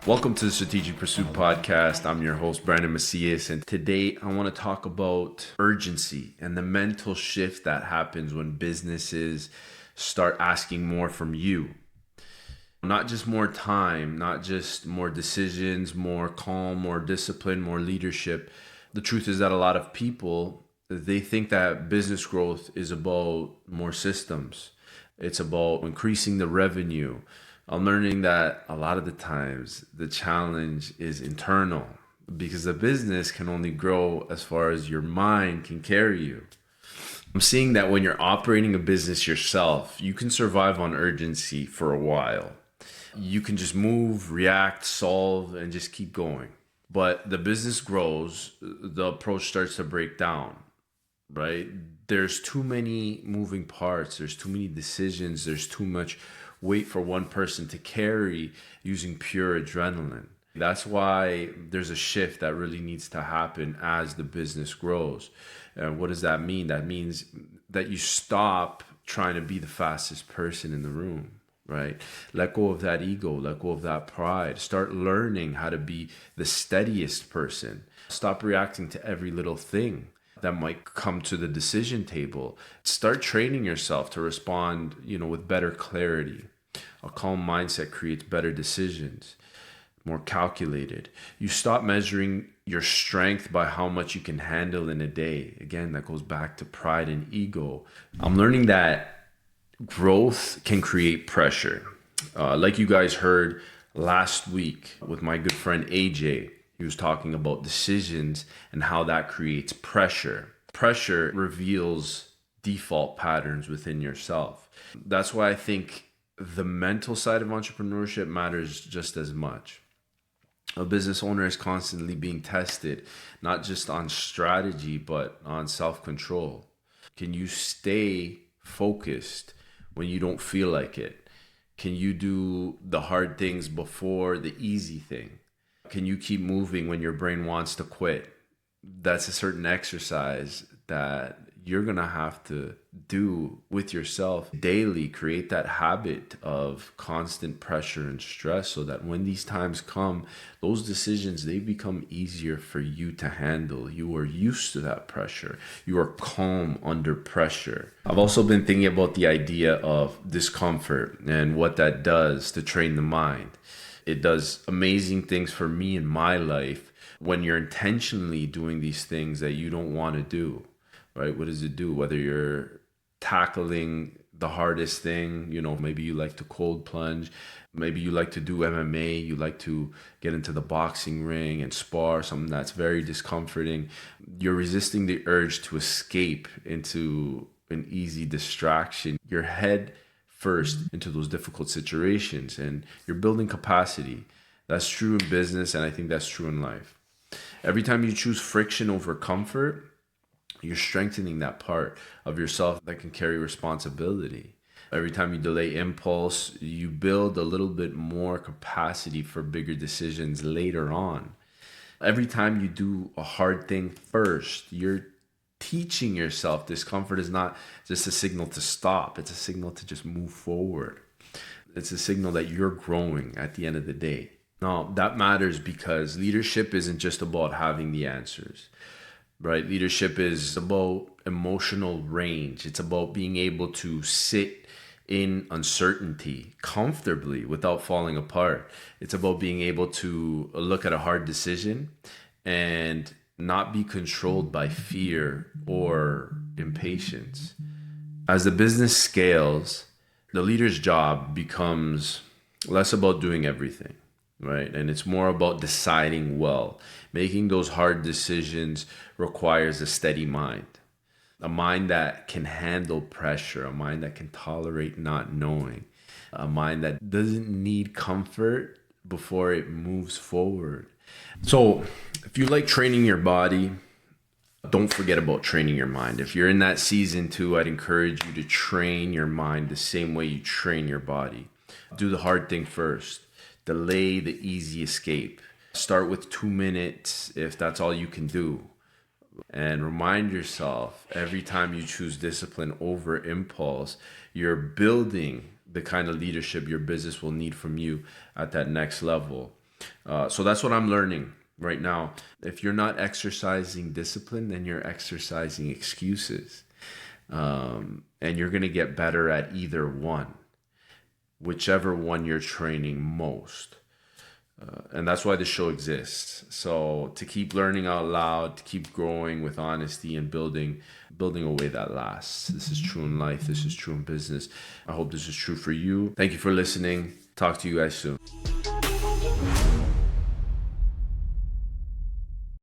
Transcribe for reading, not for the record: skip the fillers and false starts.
Welcome to the Strategic Pursuit Podcast. I'm your host, Brandon Macias, and today I want to talk about urgency and the mental shift that happens when businesses start asking more from you. Not just more time, not just more decisions, more calm, more discipline, more leadership. The truth is that a lot of people, they think that business growth is about more systems. It's about increasing the revenue. I'm learning that a lot of the times the challenge is internal because the business can only grow as far as your mind can carry you. I'm seeing that when you're operating a business yourself, you can survive on urgency for a while. You can just move, react, solve, and just keep going. But the business grows, the approach starts to break down, right? There's too many moving parts, there's too many decisions, there's too much weight for one person to carry using pure adrenaline. That's why there's a shift that really needs to happen as the business grows. And what does that mean? That means that you stop trying to be the fastest person in the room, right? Let go of that ego, let go of that pride. Start learning how to be the steadiest person. Stop reacting to every little thing that might come to the decision table. Start training yourself to respond, with better clarity. A calm mindset creates better decisions, more calculated. You stop measuring your strength by how much you can handle in a day. Again, that goes back to pride and ego. I'm learning that growth can create pressure. Like you guys heard last week with my good friend AJ, he was talking about decisions and how that creates pressure. Pressure reveals default patterns within yourself. That's why I think the mental side of entrepreneurship matters just as much. A business owner is constantly being tested, not just on strategy, but on self-control. Can you stay focused when you don't feel like it? Can you do the hard things before the easy thing? Can you keep moving when your brain wants to quit? That's a certain exercise that you're going to have to do with yourself daily. Create that habit of constant pressure and stress so that when these times come, those decisions, they become easier for you to handle. You are used to that pressure. You are calm under pressure. I've also been thinking about the idea of discomfort and what that does to train the mind. It does amazing things for me in my life when you're intentionally doing these things that you don't want to do, right? What does it do? Whether you're tackling the hardest thing, maybe you like to cold plunge, maybe you like to do MMA, you like to get into the boxing ring and spar, something that's very discomforting. You're resisting the urge to escape into an easy distraction. Your head first into those difficult situations and you're building capacity. That's true in business, and I think that's true in life. Every time you choose friction over comfort, you're strengthening that part of yourself that can carry responsibility. Every time you delay impulse, you build a little bit more capacity for bigger decisions later on. Every time you do a hard thing first, you're teaching yourself discomfort is not just a signal to stop, it's a signal to just move forward. It's a signal that you're growing at the end of the day. Now, that matters because leadership isn't just about having the answers, right? Leadership is about emotional range. It's about being able to sit in uncertainty comfortably without falling apart. It's about being able to look at a hard decision and not be controlled by fear or impatience. As the business scales, the leader's job becomes less about doing everything, right? And it's more about deciding well. Making those hard decisions requires a steady mind, a mind that can handle pressure, a mind that can tolerate not knowing, a mind that doesn't need comfort before it moves forward. So if you like training your body, don't forget about training your mind. If you're in that season too, I'd encourage you to train your mind the same way you train your body. Do the hard thing first. Delay the easy escape. Start with 2 minutes if that's all you can do. And remind yourself every time you choose discipline over impulse, you're building the kind of leadership your business will need from you at that next level. So that's what I'm learning right now. If you're not exercising discipline, then you're exercising excuses. And you're going to get better at either one, whichever one you're training most. And that's why the show exists. So to keep learning out loud, to keep growing with honesty and building a way that lasts. This is true in life. This is true in business. I hope this is true for you. Thank you for listening. Talk to you guys soon.